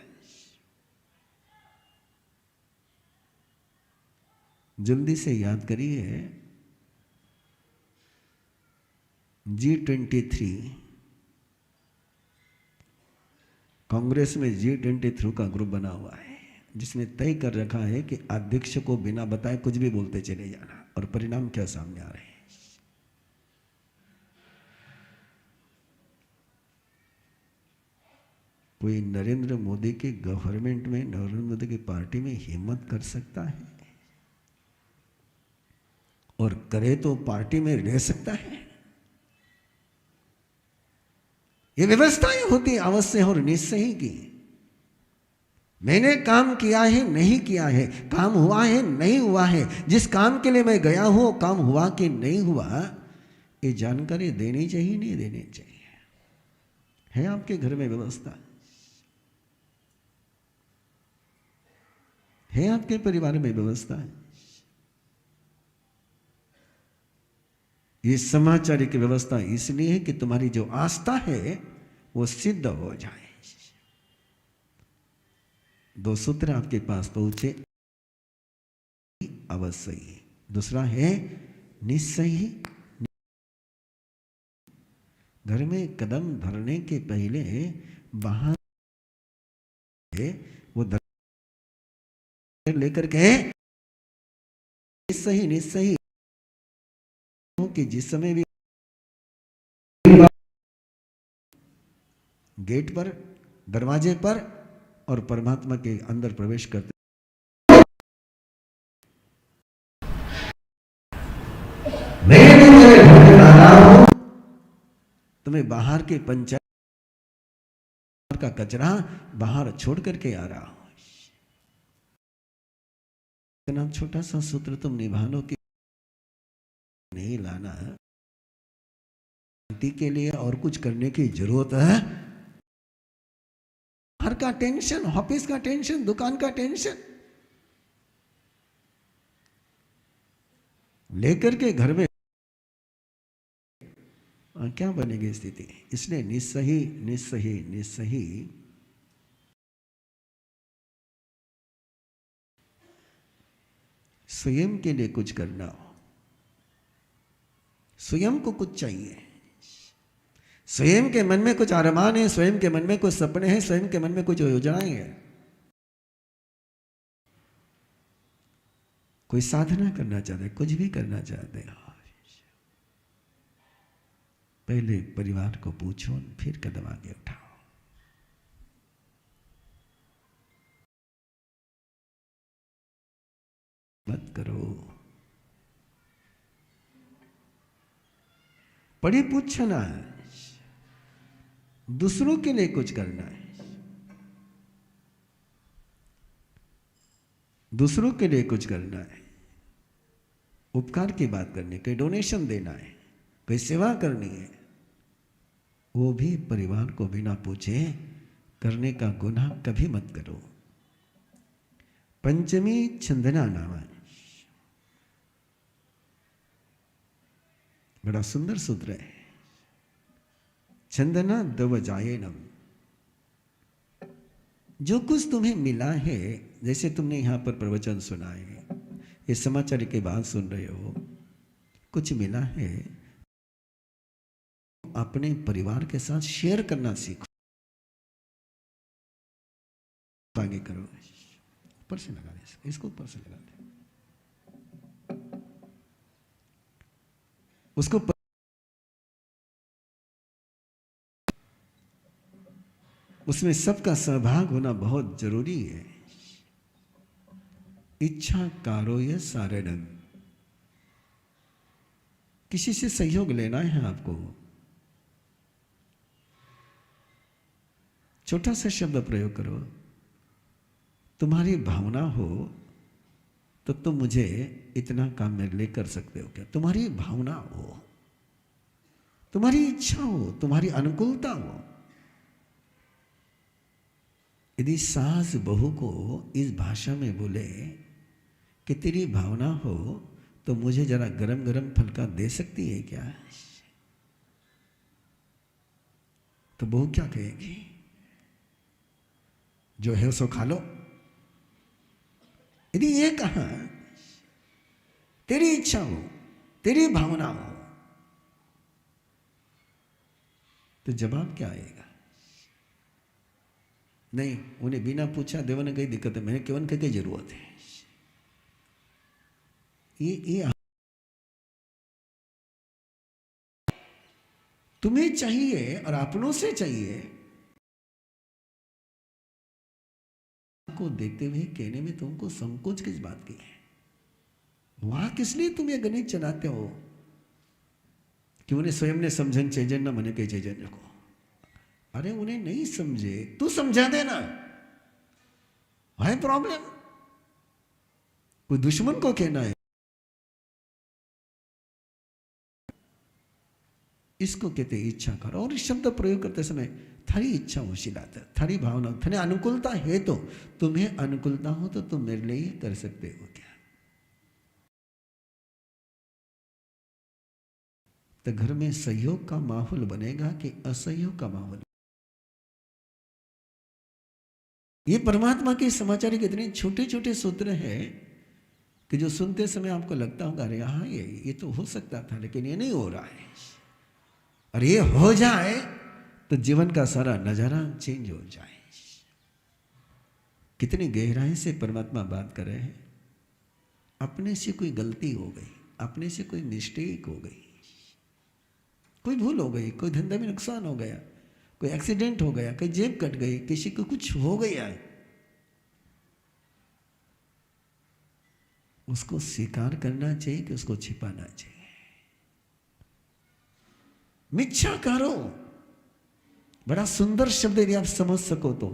A: जल्दी से याद करिए, G23 कांग्रेस में G23 का ग्रुप बना हुआ है, जिसने तय कर रखा है कि अध्यक्ष को बिना बताए कुछ भी बोलते चले जाना, और परिणाम क्या सामने आ रहे हैं। कोई नरेंद्र मोदी के गवर्नमेंट में, नरेंद्र मोदी की पार्टी में हिम्मत कर सकता है, और करे तो पार्टी में रह सकता है। ये व्यवस्थाएं होती अवश्य और निश्चय की। मैंने काम किया है, नहीं किया है, काम हुआ है, नहीं हुआ है, जिस काम के लिए मैं गया हूं काम हुआ कि नहीं हुआ, ये जानकारी देनी चाहिए, नहीं देनी चाहिए। है आपके घर में व्यवस्था? है आपके परिवार में व्यवस्था? है ये समाचार की व्यवस्था इसलिए है कि तुम्हारी जो आस्था है वो सिद्ध हो जाए। दो सूत्र आपके पास पहुंचे, अवश्य ही, दूसरा है निश्चय ही। घर में कदम धरने के पहले बाहर वो लेकर के निश्चय निश्चय कि जिस समय भी गेट पर, दरवाजे पर और परमात्मा के अंदर प्रवेश करते, तो मैं बाहर के पंचायत का कचरा बाहर छोड़ करके आ रहा हूं। इतना छोटा सा सूत्र तुम निभा लो कि नहीं लाना के लिए और कुछ करने की जरूरत है। घर का टेंशन, ऑफिस का टेंशन, दुकान का टेंशन लेकर के घर में क्या बनेगी स्थिति। इसलिए निस्सही निस्सही निस्सही स्वयं के लिए कुछ करना हो, स्वयं को कुछ चाहिए, स्वयं के मन में कुछ अरमान है, स्वयं के मन में कुछ सपने हैं, स्वयं के मन में कुछ योजनाएं हैं, कोई साधना करना चाहते, कुछ भी करना चाहते हो, पहले परिवार को पूछो, फिर कदम आगे उठाओ। मत करो, पढ़े पूछना है, दूसरों के लिए कुछ करना है, दूसरों के लिए कुछ करना है, उपकार की बात करनी, कोई डोनेशन देना है, कोई सेवा करनी है, वो भी परिवार को बिना पूछे करने का गुनाह कभी मत करो। पंचमी छंदना नाम है, बड़ा सुंदर सूत्र है। छंदना दवजायनम, जो कुछ तुम्हें मिला है, जैसे तुमने यहां पर प्रवचन सुना है, ये समाचार के बाद सुन रहे हो, कुछ मिला है, अपने परिवार के साथ शेयर करना सीखो, आगे करो। ऊपर से लगा दे, इसको ऊपर से लगा दे, उसको उसमें सबका सहभाग होना बहुत जरूरी है। इच्छा कारो ये सारे ढंग। किसी से सहयोग लेना है आपको, छोटा सा शब्द प्रयोग करो, तुम्हारी भावना हो तो तुम मुझे इतना काम मेरे लिए कर सकते हो क्या? तुम्हारी भावना हो, तुम्हारी इच्छा हो, तुम्हारी अनुकूलता हो। यदि सास बहू को इस भाषा में बोले कि तेरी भावना हो तो मुझे जरा गरम गरम फुल्का दे सकती है क्या, तो बहू क्या कहेगी? जो है सो खा लो। यदि ये कहा तेरी इच्छा हो, तेरी भावना हो, तो जवाब क्या आएगा? नहीं, उन्हें बिना पूछा देवन कई दिक्कत है, मैंने केवन कई जरूरत है। ये तुम्हें चाहिए और अपनों से चाहिए को देखते हुए कहने में तुमको संकोच किस बात की है? वहां किस लिए तुम ये गणित चलाते हो कि उन्हें स्वयं ने समझन चैजन ना मने कई चैजन्य को? अरे उन्हें नहीं समझे, तू समझा देना, है प्रॉब्लम? कोई दुश्मन को कहना है? इसको कहते इच्छा करो। और इस शब्द प्रयोग करते समय थारी इच्छा होशिलाता, थारी भावना, थारी अनुकूलता है तो तुम्हें अनुकूलता हो तो तुम मेरे लिए कर सकते हो क्या? तो घर में सहयोग का माहौल बनेगा कि असहयोग का माहौल? ये परमात्मा के समाचार के इतने छोटे छोटे सूत्र हैं कि जो सुनते समय आपको लगता होगा अरे हाँ ये तो हो सकता था, लेकिन ये नहीं हो रहा है। और ये हो जाए तो जीवन का सारा नजारा चेंज हो जाए। कितनी गहराई से परमात्मा बात कर रहे हैं। अपने से कोई गलती हो गई, अपने से कोई मिस्टेक हो गई, कोई भूल हो गई, कोई धंधे में नुकसान हो गया, कोई एक्सीडेंट हो गया, कोई जेब कट गई, किसी को कुछ हो गया, उसको स्वीकार करना चाहिए कि उसको छिपाना चाहिए? मिच्छा करो, बड़ा सुंदर शब्द यदि आप समझ सको तो।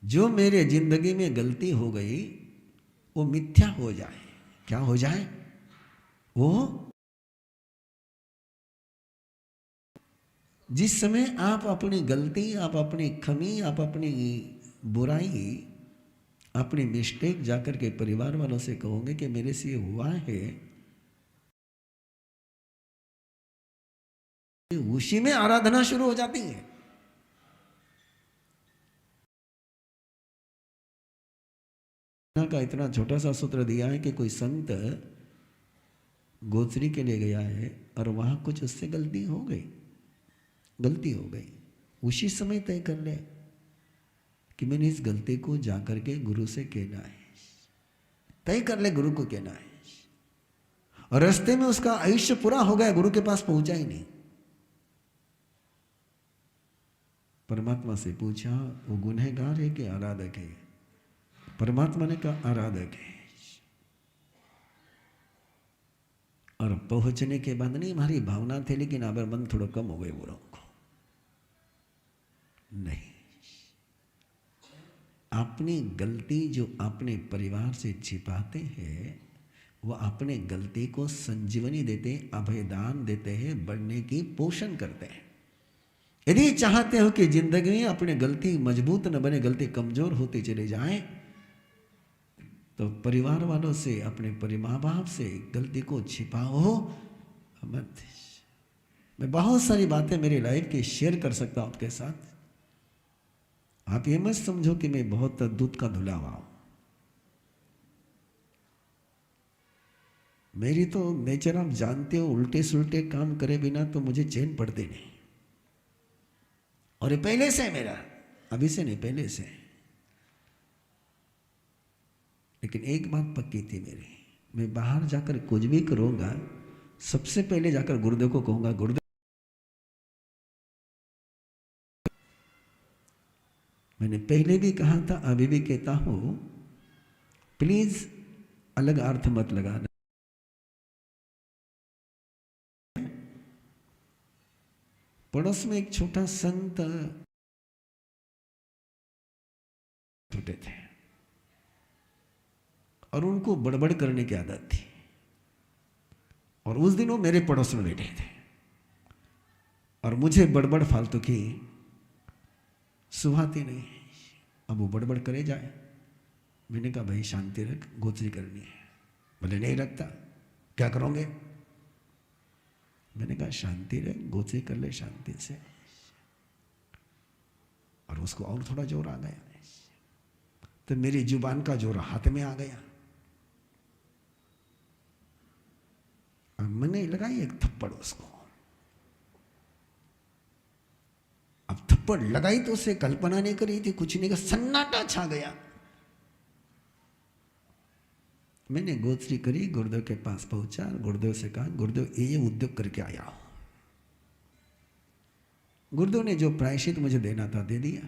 A: जो मेरे जिंदगी में गलती हो गई वो मिथ्या हो जाए। क्या हो जाए? वो जिस समय आप अपनी गलती, आप अपनी कमी, आप अपनी बुराई, अपनी मिस्टेक जाकर के परिवार वालों से कहोगे कि मेरे से ये हुआ है, उसी में आराधना शुरू हो जाती है। का इतना छोटा सा सूत्र दिया है कि कोई संत गोचरी के लिए गया है और वहां कुछ उससे गलती हो गई, उसी समय तय कर ले कि मैंने इस गलती को जाकर के गुरु से कहना है। तय कर ले गुरु को कहना है। और रास्ते में उसका आयुष्य पूरा हो गया, गुरु के पास पहुंचा ही नहीं। परमात्मा से पूछा वो गुनहगार है कि आराधक है? परमात्मा ने कहा आराधक है। और पहुंचने के बाद नहीं, हमारी भावना थी लेकिन अब मन थोड़ा कम हो गए बुरों को। नहीं, अपनी गलती जो अपने परिवार से छिपाते हैं वो अपने गलती को संजीवनी देते, अभयदान देते हैं, बढ़ने की पोषण करते हैं। यदि चाहते हो कि जिंदगी में अपनी गलती मजबूत न बने, गलती कमजोर होती चले जाए, तो परिवार वालों से, अपने माँ बाप से गलती को छिपाओ मत। मैं बहुत सारी बातें मेरी लाइफ की शेयर कर सकता हूं आपके साथ। आप ये मत समझो कि मैं बहुत दूध का धुला हुआ हूं। मेरी तो नेचर आप जानते हो, उल्टे सुलटे काम करे बिना तो मुझे चैन पड़ती नहीं। और ये पहले से है मेरा, अभी से नहीं, पहले से। लेकिन एक बात पक्की थी मेरी, मैं बाहर जाकर कुछ भी करूंगा, सबसे पहले जाकर गुरुदेव को कहूंगा, गुरुदेव मैंने पहले भी कहा था, अभी भी कहता हूं, प्लीज अलग अर्थ मत लगाना। पड़ोस में एक छोटा संत छोटे थे और उनको बड़बड़ करने की आदत थी, और उस दिन वो मेरे पड़ोस में बैठे थे और मुझे बड़बड़ फालतू की सुहाती नहीं। अब वो बड़बड़ करे जाए। मैंने कहा भाई शांति रख, गोचरी करनी है। बोले नहीं रखता, क्या करोगे? मैंने कहा शांति रख, गोचरी कर ले शांति से। और उसको और थोड़ा जोर आ गया, तो मेरी जुबान का जोर हाथ में आ गया। मैंने लगाई एक थप्पड़ उसको। अब थप्पड़ लगाई तो उसे कल्पना नहीं करी थी, कुछ नहीं का सन्नाटा छा गया। मैंने गोचरी करी, गुरुदेव के पास पहुंचा, गुरुदेव से कहा गुरुदेव ये उद्योग करके आया हूं। गुरुदेव ने जो प्रायश्चित मुझे देना था दे दिया।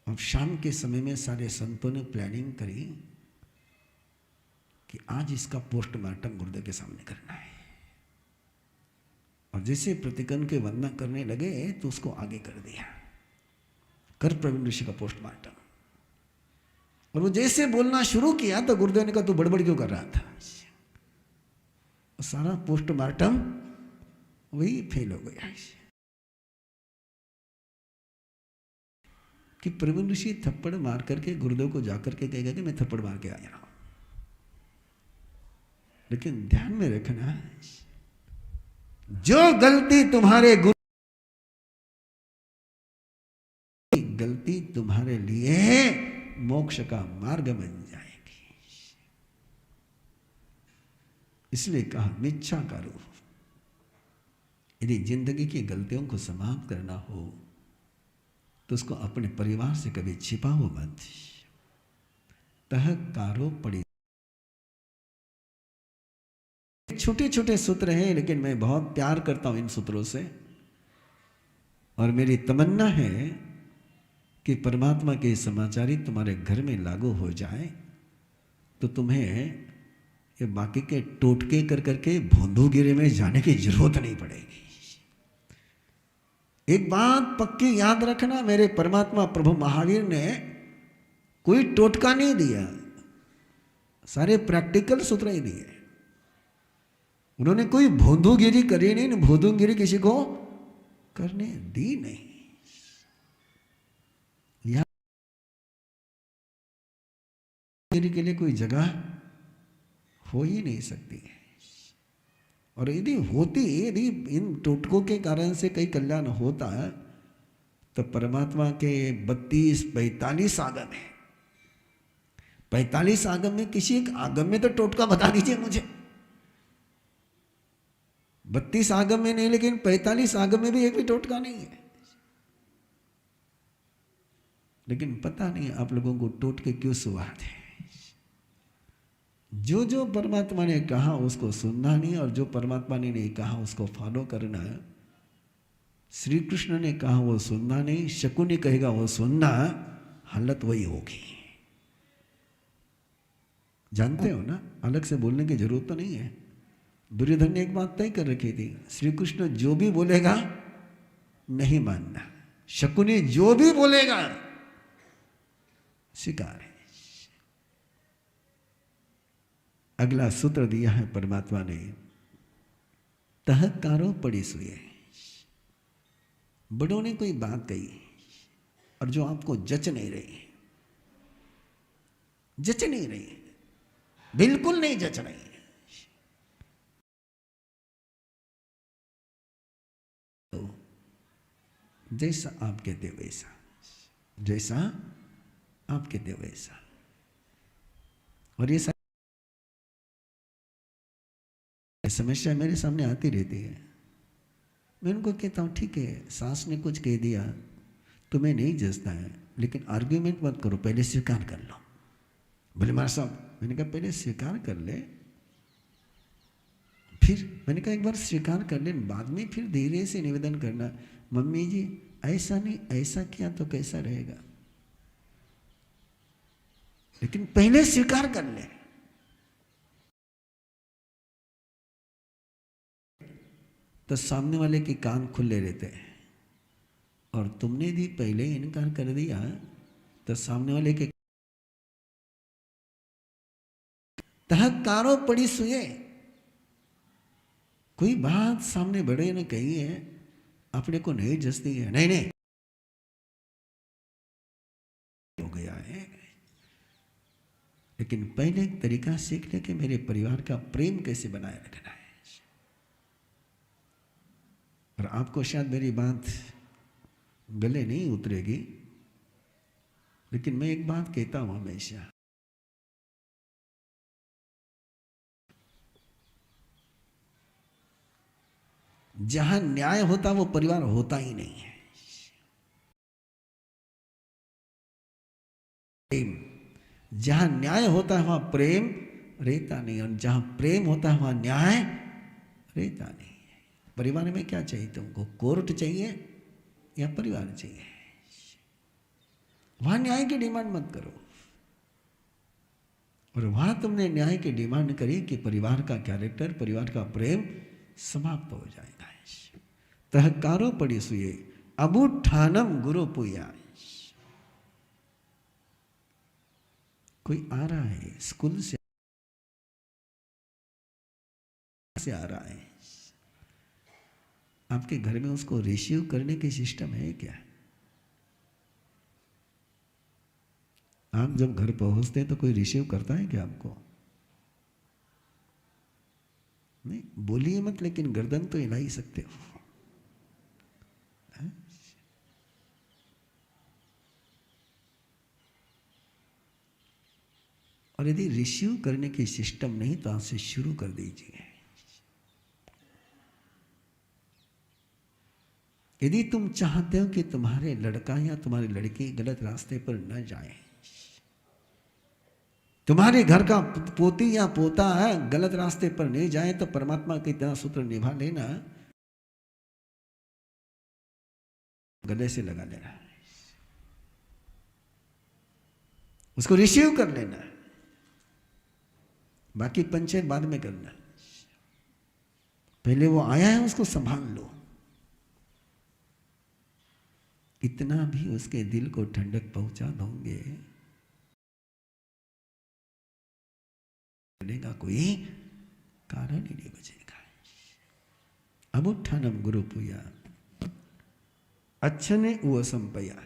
A: अब शाम के समय में सारे संतों ने प्लानिंग करी कि आज इसका पोस्टमार्टम गुरुदेव के सामने करना है। और जैसे प्रतिकन के वंदना करने लगे तो उसको आगे कर दिया, कर प्रवीण ऋषि का पोस्टमार्टम। और वो जैसे बोलना शुरू किया तो गुरुदेव ने कहा तू बड़बड़ क्यों कर रहा था? सारा पोस्टमार्टम वही फेल हो गया कि प्रवीण ऋषि थप्पड़ मार करके गुरुदेव को जाकर के कहेगा कि मैं थप्पड़ मार के आया हूं। लेकिन ध्यान में रखना, जो गलती तुम्हारे गुरु, गलती तुम्हारे लिए मोक्ष का मार्ग बन जाएगी। इसलिए कहा मिच्छा करो। यदि जिंदगी की गलतियों को समाप्त करना हो तो उसको अपने परिवार से कभी छिपाओ मत। तह कारो पड़ी। छोटे छोटे सूत्र हैं, लेकिन मैं बहुत प्यार करता हूं इन सूत्रों से, और मेरी तमन्ना है कि परमात्मा के समाचारी तुम्हारे घर में लागू हो जाए तो तुम्हें ये बाकी के टोटके कर करके भोंदूगिरी में जाने की जरूरत नहीं पड़ेगी। एक बात पक्की याद रखना, मेरे परमात्मा प्रभु महावीर ने कोई टोटका नहीं दिया, सारे प्रैक्टिकल सूत्र ही दिए। उन्होंने कोई भोंदूगिरी करी नहीं, भोंदूगिरी किसी को करने दी नहीं। के लिए कोई जगह हो ही नहीं सकती है। और यदि होती, यदि इन टोटकों के कारण से कई कल्याण होता तो परमात्मा के 32-45 आगम है। 45 आगम में किसी एक आगम में तो टोटका बता दीजिए मुझे। 32 आगम में नहीं, लेकिन 45 आगम में भी एक भी टोटका नहीं है। लेकिन पता नहीं आप लोगों को टोटके क्यों सुहाते हैं। जो जो परमात्मा ने कहा उसको सुनना नहीं, और जो परमात्मा ने नहीं कहा उसको फॉलो करना। श्री कृष्ण ने कहा वो सुनना नहीं, शकुनी कहेगा वो सुनना, हालत वही होगी। जानते हो ना, अलग से बोलने की जरूरत तो नहीं है। दुर्योधन ने एक बात तय कर रखी थी, श्री कृष्ण जो भी बोलेगा नहीं मानना, शकुनी जो भी बोलेगा स्वीकार है। अगला सूत्र दिया है परमात्मा ने, तह कारो पड़ी सुए। बड़ों ने कोई बात कही और जो आपको जच नहीं रही, जच नहीं रही, बिल्कुल नहीं जच रही, तो जैसा आप कहते वैसा, जैसा आप कहते वैसा। और ये समस्या मेरे सामने आती रहती है। मैं उनको कहता हूँ ठीक है, सास ने कुछ कह दिया तुम्हें नहीं जचता है, लेकिन आर्ग्यूमेंट मत करो, पहले स्वीकार कर लो। बोले मार साहब, मैंने कहा पहले स्वीकार कर ले, फिर मैंने कहा एक बार स्वीकार कर ले, बाद में फिर धीरे से निवेदन करना, मम्मी जी ऐसा नहीं, ऐसा किया तो कैसा रहेगा, लेकिन पहले स्वीकार कर ले। तो सामने वाले के कान खुले रहते हैं, और तुमने भी पहले इनकार कर दिया तो सामने वाले के तहकारो पड़ी सुए। कोई बात सामने बड़े ने कही है, अपने को नहीं जसती है, नहीं नहीं हो गया है, लेकिन पहले एक तरीका सीख ले कि मेरे परिवार का प्रेम कैसे बनाए रखना है। और आपको शायद मेरी बात गले नहीं उतरेगी, लेकिन मैं एक बात कहता हूं हमेशा, जहां न्याय होता वो परिवार होता ही नहीं है। प्रेम, जहां न्याय होता है वहां प्रेम रहता नहीं, और जहां प्रेम होता है वहां न्याय रहता नहीं। परिवार में क्या चाहिए तुमको? कोर्ट चाहिए या परिवार चाहिए? वहां न्याय की डिमांड मत करो, और वहां तुमने न्याय की डिमांड करी कि परिवार का कैरेक्टर, परिवार का प्रेम समाप्त हो जाएगा। तहकारो पड़ी सुए अबूठानम गुरु पुया। कोई आ रहा है स्कूल से आ रहा है, आपके घर में उसको रिसीव करने की सिस्टम है क्या? आप जब घर पहुंचते हैं तो कोई रिसीव करता है क्या आपको? नहीं, बोलिए मत, लेकिन गर्दन तो हिला ही सकते हो। और यदि रिसीव करने की सिस्टम नहीं तो आज से शुरू कर दीजिए। यदि तुम चाहते हो कि तुम्हारे लड़का या तुम्हारी लड़की गलत रास्ते पर न जाए, तुम्हारे घर का पोती या पोता है गलत रास्ते पर नहीं जाए, तो परमात्मा के इतना सूत्र निभा लेना, गले से लगा लेना, उसको रिसीव कर लेना, बाकी पंचायत बाद में करना। पहले वो आया है उसको संभाल लो। इतना भी उसके दिल को ठंडक पहुंचा दोगे, का कोई कारण ही नहीं बचेगा। अबुठानम गुरु पुया अच्छने वो संपया।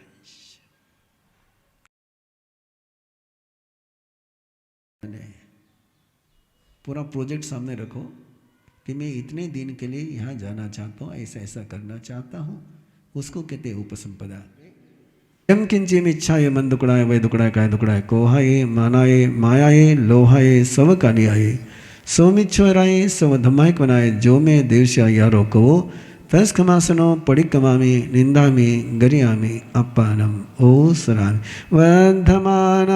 A: पूरा प्रोजेक्ट सामने रखो कि मैं इतने दिन के लिए यहाँ जाना चाहता हूँ, ऐसा ऐसा करना चाहता हूँ, उसको कहते हैं उपसंपदा। यम किंचिम इच्छाए मन दुकड़ाए वह दुकड़ाए काय दुकड़ाए कोहाए मानाए मायाए लोहाए सव कानियाए सोमिच्छराए सव धमायक बनाए जो मैं देवश्या यारो को तस खमासनो पड़ी कमामी निंदामी गरियामी अपानम ओ सरामी वर्धमानं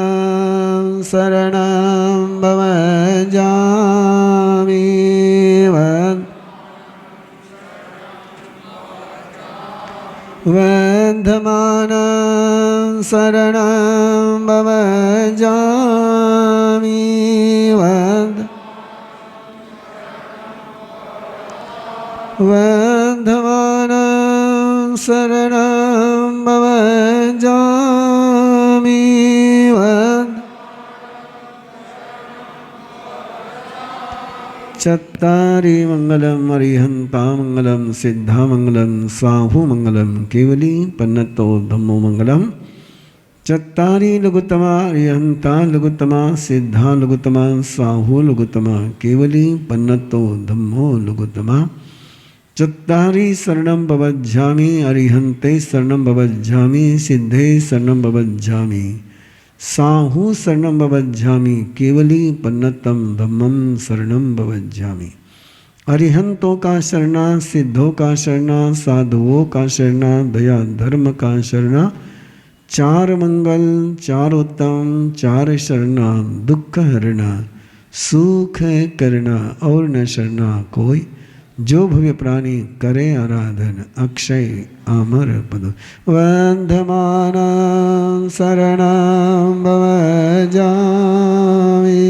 A: शरणं भवजामि वर्धमानं शरणं भवजामि वर्धमानं शरणं भवजामि चत्तारि मंगलम अरिहंता मंगलम सिद्धा मंगलम स्वाहु मंगलम केवली पन्नतो धम्मो मंगलम चत्तारि लघुतमा अरिहंता लघुतमा सिद्धा लघुतमा स्वाहु लघुतमा केवली पन्नतो धम्मो लघुतमा चत्तारि शरणं भवज्जामि अरिहन्ते शरणं भवज्जामि सिद्धे शरणं भवज्जामि साहु शरणं भवज्जामि केवली पन्नतम धम्मं शरणं भवज्जामि। अरिहंतों का शरणा, सिद्धों का शरणा, साधुओं का शरणा, दया धर्म का शरणा, चार मंगल चार उत्तम चार शरणा, दुख हरणा सुख करना और न शरणा कोई, जो भव्य प्राणी करे आराधन अक्षय अमर पद वंदमान शरणं भव जामि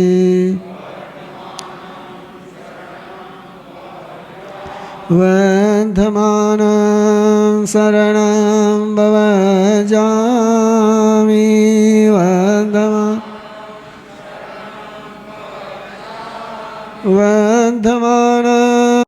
A: वंदमान शरणं भव जामि वंदमान